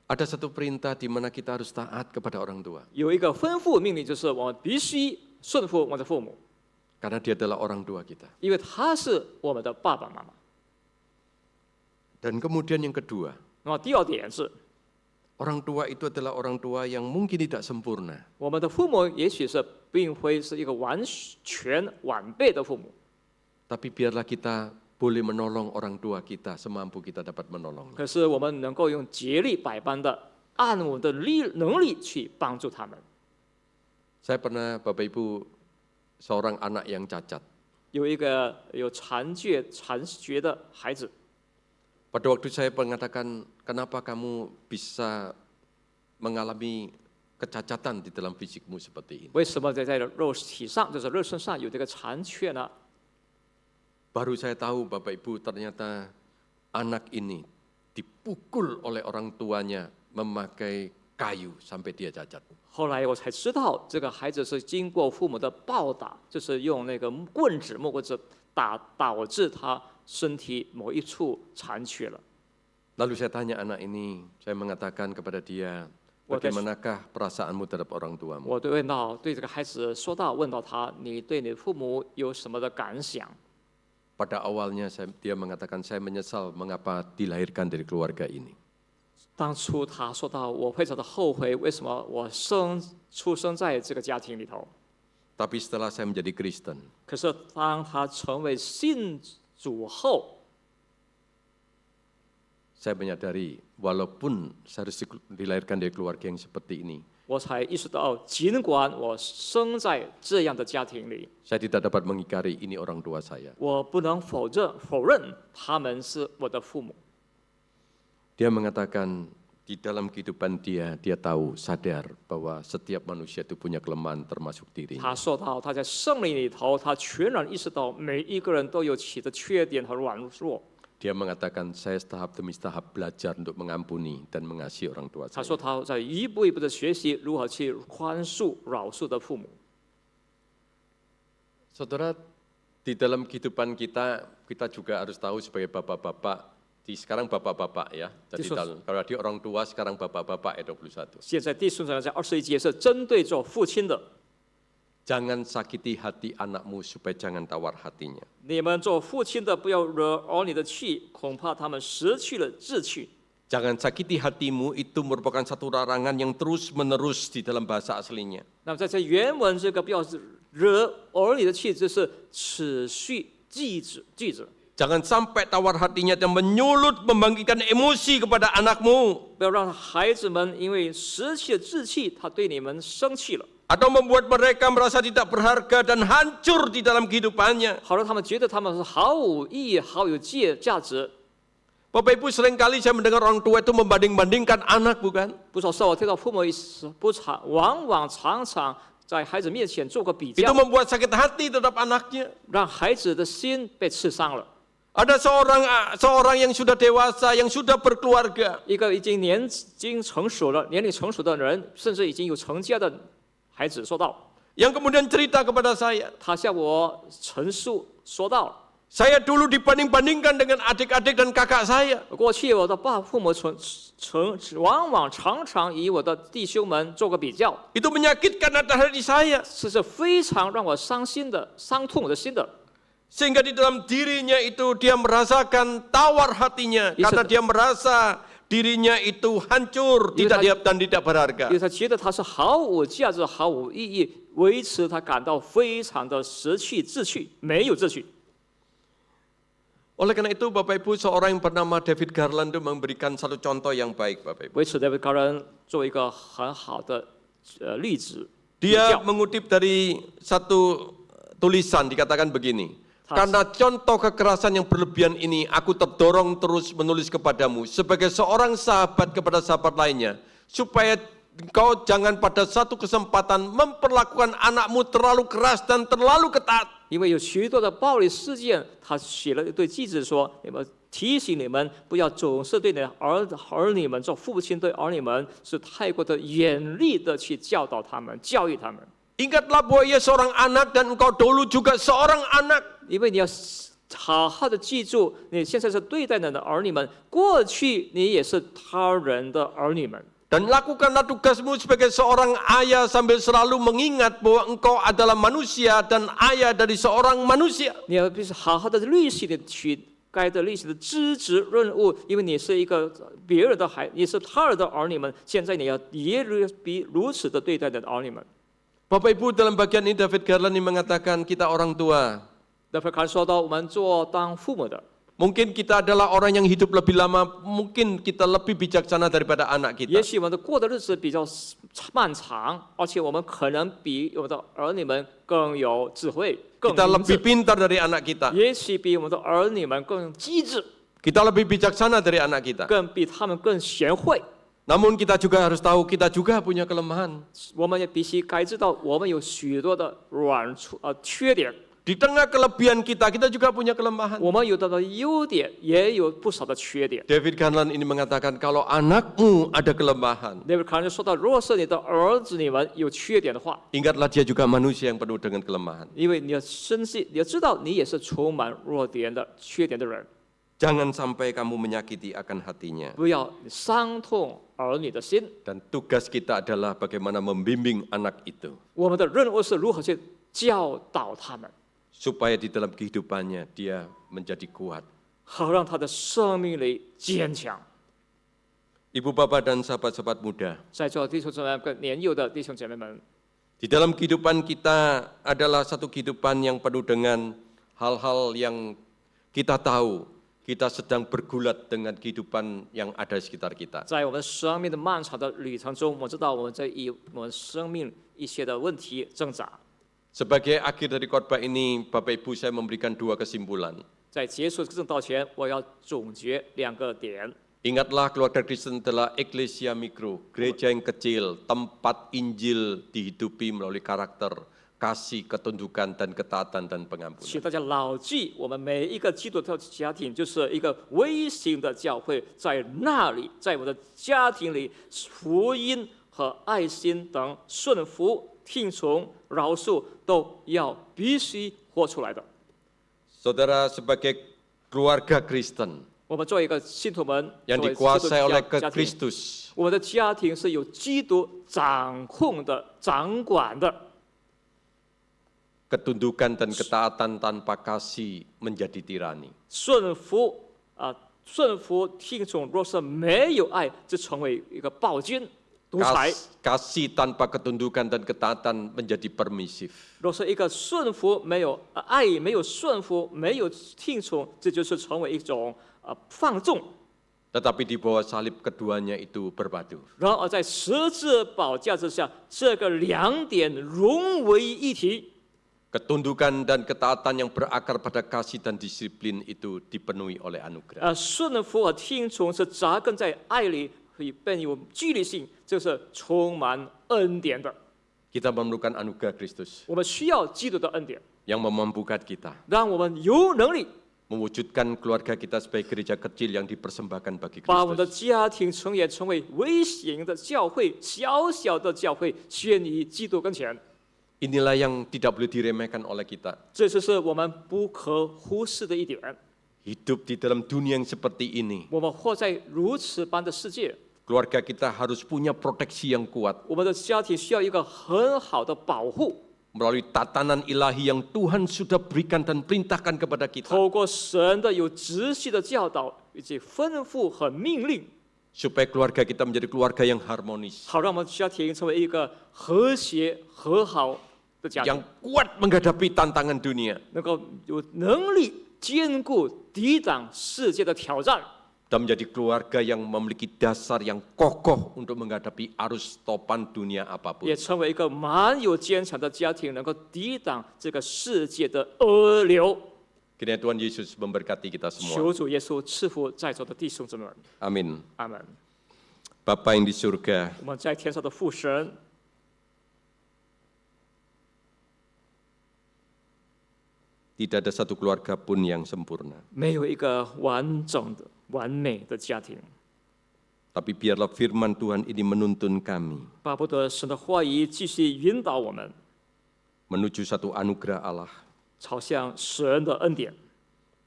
ada satu perintah di mana kita harus taat kepada orang tua. 有一个吩咐命令，就是我们必须顺服我们的父母， Karena dia adalah orang tua kita. 因为他是我们的爸爸妈妈。 Dan kemudian yang kedua, 那么第二点是， orang tua itu adalah orang tua yang mungkin tidak sempurna. 我们的父母也许是并非是一个完全完备的父母， Tapi biarlah kita boleh menolong orang tua kita semampu kita dapat menolong. 可是我们能够用竭力百般的按我们的能力去帮助他们。 Saya pernah Bapak Ibu seorang anak yang cacat. 有一个有残缺的孩子， Pada waktu saya mengatakan, kenapa kamu bisa mengalami kecacatan di dalam fisikmu seperti ini? 为什么在肉体上，就是肉身上有这个残缺呢？ Baru saya tahu Bapak Ibu ternyata anak ini dipukul oleh orang tuanya memakai kayu sampai dia cacat. 后来我才知道，这个孩子是经过父母的暴打，就是用那个木棍子导致他身体某一处残缺了。 Lalu saya tanya anak ini, saya mengatakan kepada dia, bagaimanakah perasaanmu terhadap orang tuamu? 我对这个孩子问到他，你对你的父母有什么的感想？ Pada awalnya dia mengatakan saya menyesal mengapa dilahirkan dari keluarga ini. 当初他说到，我非常的后悔，为什么我出生在这个家庭里头？ Tapi setelah saya menjadi Kristen, 可是当他成为信主后， saya menyadari walaupun saya harus dilahirkan dari keluarga yang seperti ini, 我才意识到，尽管我生在这样的家庭里， saya tidak dapat mengingkari ini orang tua saya. 我不能否认他们是我的父母。 Dia mengatakan di dalam kehidupan dia tahu, sadar bahwa setiap manusia itu punya kelemahan termasuk 他 dirinya. 说到，他在圣灵里头，他全然意识到每一个人都有其的缺点和软弱。 Dia mengatakan saya tahap demi tahap belajar untuk mengampuni dan mengasihi orang tua 他说 saya. 他在一步一步的学习如何去宽恕、饶恕的父母。 Saudara, di dalam kehidupan kita juga harus tahu sebagai bapak-bapak, sekarang bapak-bapak ya. Jadi kalau di orang tua sekarang bapak-bapak ayat 21. 现在弟兄长在21节是针对做父亲的， Jangan sakiti hati anakmu supaya jangan tawar hatinya. 你们做父亲的不要惹儿女的气，恐怕他们失去了志气。 Jangan sakiti hatimu itu merupakan satu larangan yang terus-menerus di dalam bahasa aslinya. 那么在原文这个不要惹儿女的气，这是持续记着。 Jangan sampai tawar hatinya dan menyulut membangkitkan emosi kepada anakmu. 不要让孩子们因为失去了志气，他对你们生气了， Atau membuat mereka merasa tidak berharga dan hancur di dalam kehidupannya. 好让他们觉得他们是毫无意义、毫有价值。 Bapak Ibu seringkali saya mendengar orang tua itu membanding-bandingkan anak, bukan? 不少时候我听到父母往往常常在孩子面前做个比 Itu 较， membuat sakit hati terhadap anaknya. 让孩子的心被刺伤了。 Ada seorang yang sudah dewasa, yang sudah berkeluarga. 一个已经年龄成熟的人，甚至已经有成家的孩子说道， Yang kemudian cerita kepada saya. 他向我陈述说道， Saya dulu dibanding-bandingkan dengan adik-adik dan kakak saya. 过去我的父母往往常常以我的弟兄们做个比较， Itu menyakitkan hati saya. 这是非常让我伤痛我的心的。 Sehingga di dalam dirinya itu dia merasakan tawar hatinya. Karena dia merasa dirinya itu hancur, tidak berharga. 因为他觉得他是毫无价值、毫无意义，为此他感到非常的失去志气，没有志气。Oleh karena itu Bapak Ibu, seorang yang bernama David Garland itu memberikan satu contoh yang baik Bapak Ibu. 为此，David Garland 做一个很好的例子。 Dia mengutip dari satu tulisan dikatakan begini. Karena contoh kekerasan yang berlebihan ini, aku terdorong terus menulis kepadamu sebagai seorang sahabat kepada sahabat lainnya, supaya engkau jangan pada satu kesempatan memperlakukan anakmu terlalu keras dan terlalu ketat. 因为有许多的暴力事件，他写了对记者说：“你们提醒你们，不要总是对你的儿女们做父亲对儿女们是太过的严厉的去教导他们、教育他们。 Ingatlah bahwa ia seorang anak dan engkau dulu juga seorang anak. 因为你要好好的记住，你现在是对待你的儿女们，过去你也是他人的儿女们。” Dan lakukanlah tugasmu sebagai seorang ayah sambil selalu mengingat bahwa engkau adalah manusia dan ayah dari seorang manusia. 你要必须好好的律性的去该的律性的支持任务，因为你是一个别人的孩，你是他人的儿女们，现在你要也如此的对待你的儿女们。 Bapak Ibu, dalam bagian ini David Garland ini mengatakan kita orang tua. David Garland 说到，我们做当父母的。 Mungkin kita adalah orang yang hidup lebih lama, mungkin kita lebih bijaksana daripada anak 也 kita. 许我们的过的日子比较漫长，而且我们可能比我们的儿女们更有智慧、更 Kita 明 lebih 智， pintar dari anak kita. 也许比我们的儿女们更机智， Kita lebih bijaksana dari anak kita. 更比他们更贤惠。 Namun kita juga harus tahu kita juga punya kelemahan. 我们也必须该知道，我们有许多的缺点。 Di tengah kelebihan kita, kita juga punya kelemahan. 我们有的优点，也有不少的缺点。 David Garland ini mengatakan kalau anakmu ada kelemahan, David Garland 说到，如果是你的儿子你们有缺点的话， ingatlah dia juga manusia yang penuh dengan kelemahan. 因为你要深信，你要知道你也是充满弱点的、缺点的人， Jangan sampai kamu menyakiti akan hatinya. 不要伤痛儿女的心。 Dan tugas kita adalah bagaimana membimbing anak itu. 我们的任务是如何去教导他们， Supaya di dalam kehidupannya dia menjadi kuat. 好让他的生命里坚强。 Ibu bapak dan sahabat-sahabat muda, 在座弟兄姊妹跟年幼的弟兄姐妹们， di dalam kehidupan kita adalah satu kehidupan yang penuh dengan hal-hal yang kita tahu kita sedang bergulat dengan kehidupan yang ada di sekitar kita. 在我们生命的漫长的旅程中，我知道我们在以我们生命一些的问题挣扎。 Sebagai akhir dari khotbah ini, Bapak Ibu saya memberikan dua kesimpulan. 在结束正道前，我要总结2个点。 Ingatlah keluarga Kristen adalah Ecclesia Mikro, gereja yang kecil, tempat Injil dihidupi melalui karakter, kasih, ketundukan, dan ketaatan dan 请 pengampunan. 大家牢记，我们每一个基督教家庭就是一个微型的教会，在那里，在我们的家庭里，福音和爱心等顺服、听从、饶恕都要必须活出来的。 Saudara sebagai keluarga Kristen 我们作为一个信徒们， yang 作为基督 dikuasai oleh 家庭， Kristus, 我们的家庭是由基督掌控的、掌管的。 ketundukan dan ketaatan tanpa kasih menjadi tirani. 顺服听从，若是没有爱，就成为一个暴君、独裁。 Kasih tanpa ketundukan dan ketaatan menjadi permisif. 若是一个顺服没有爱，没有顺服，没有听从，这就是成为一种放纵。 Tetapi di bawah salib keduanya itu berbadu. 然而在十字宝架之下，这个2点融为一体。 Ketundukan dan ketaatan yang berakar pada kasih dan disiplin itu dipenuhi oleh anugerah. 顺服和听从是扎根在爱里，更有纪律性，这是充满恩典的。 Kita memerlukan anugerah Kristus 我们需要基督的恩典， yang memampukan kita 让我们有能力 mewujudkan keluarga kita sebagai gereja kecil yang dipersembahkan bagi 把我们的 Kristus. 家庭成员成为微型的教会，小小的教会，献于基督跟前。 Inilah yang tidak boleh diremehkan oleh kita. 这就是我们不可忽视的一点。 Hidup di dalam dunia yang seperti ini, 我们活在如此般的世界， keluarga kita harus punya proteksi yang kuat 我们的家庭需要一个很好的保护， melalui tatanan ilahi yang Tuhan sudah berikan dan perintahkan kepada kita. 透过神的有直系的教导以及吩咐和命令， Supaya keluarga kita menjadi keluarga yang harmonis, 好让我们家庭成为一个和谐和好的家庭 yang，kuat menghadapi tantangan dunia. 能够有能力坚固抵挡世界的挑战， dan menjadi keluarga yang memiliki dasar yang kokoh untuk menghadapi arus topan dunia apapun. 也成为一个蛮有坚强的家庭，能够抵挡这个世界的恶流。 Kiranya Tuhan Yesus memberkati kita 求 semua. 主耶稣赐福在座的弟兄姊妹们， Amin. 阿门。 Bapa yang di surga, 我们在天上的父神， tidak ada satu keluarga pun yang sempurna. 没有一个完整的、完美的家庭。 Tapi biarlah firman Tuhan ini menuntun kami 巴不得神的话语继续引导我们， menuju satu anugerah Allah, 朝向神的恩典，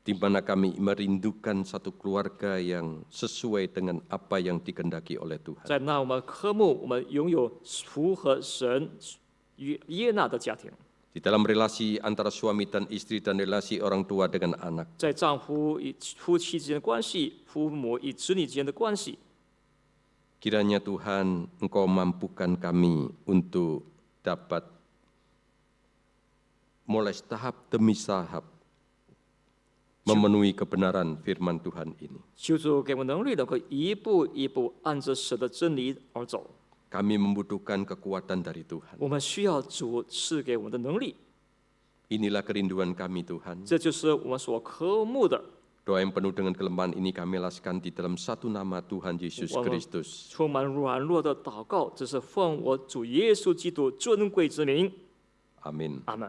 di mana kami merindukan satu keluarga yang sesuai dengan apa yang dikehendaki oleh Tuhan. 在那我们渴慕我们拥有符合神悦纳的家庭， Di dalam relasi antara suami dan istri dan relasi orang tua dengan anak, 在丈夫与夫妻之间的关系，父母与子女之间的关系。 kiranya Tuhan Engkau mampukan kami untuk dapat mulai tahap demi tahap memenuhi kebenaran firman Tuhan ini. 求主给我们能力，能够一步一步按着神的真理而走。 Kami membutuhkan kekuatan dari Tuhan. 我们需要主赐给我们的能力， Inilah kerinduan kami Tuhan. 这就是我们所渴慕的。 Doa yang penuh dengan kelemahan ini kami alaskan di dalam satu nama Tuhan Yesus 我们 Kristus. 充满软弱的祷告，这是奉我主耶稣基督尊贵之名。 Amin. 阿门。